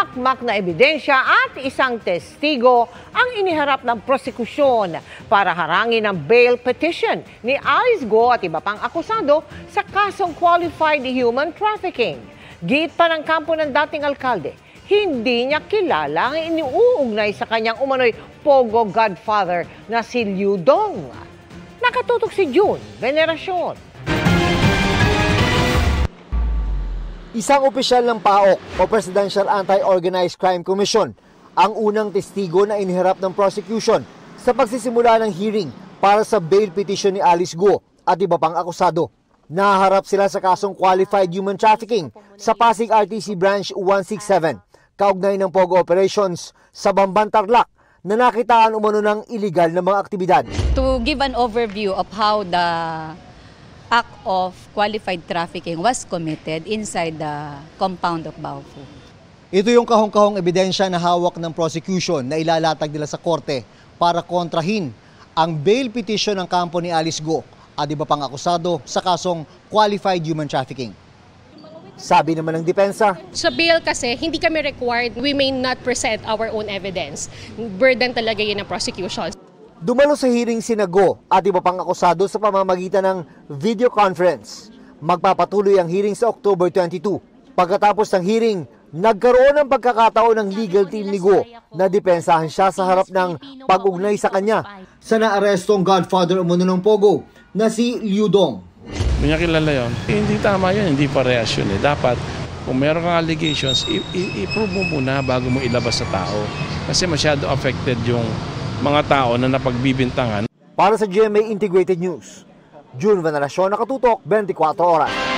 makmak na ebidensya at isang testigo ang iniharap ng prosekusyon para harangin ang bail petition ni Alice Go at iba pang akusado sa kasong qualified human trafficking. Giit pa ng kampo ng dating alkalde, hindi niya kilala ang iniuugnay sa kanyang umano'y Pogo Godfather na si Liu Dong. Nakatutok si June Veneracion. Isang opisyal ng PAOK o Presidential Anti-Organized Crime Commission ang unang testigo na iniharap ng prosecution sa pagsisimula ng hearing para sa bail petition ni Alice Go at iba pang akusado. Naharap sila sa kasong qualified human trafficking sa Pasig RTC Branch 167, kaugnay ng Pogo operations sa Bamban, Tarlac na nakitaan umano ng illegal na mga aktibidad. To give an overview of how the act of qualified trafficking was committed inside the compound of Baofu. Ito yung kahong-kahong ebidensya na hawak ng prosecution na ilalatag nila sa korte para kontrahin ang bail petition ng kampo ni Alice Go at iba pang akusado sa kasong qualified human trafficking. Sabi naman ng depensa, sa bail kasi, hindi kami required, we may not present our own evidence. Burden talaga yun ng prosecution. Dumalo sa hearing sina Go at iba pang akusado sa pamamagitan ng video conference. Magpapatuloy ang hearing sa October 22. Pagkatapos ng hearing, nagkaroon ng pagkakataon ng legal team ni Go na depensahan siya sa harap ng pag-ugnay sa kanya sa naarestong godfather umano ng Pogo na si Liu Dong. Kung niya kilala yun, hindi tama yun, hindi parehas yun. Dapat, kung meron kang allegations, i-prove mo muna bago mo ilabas sa tao. Kasi masyado affected yung mga tao na napagbibintangan. Para sa GMA Integrated News, June Veneracion, nakatutok 24 oras.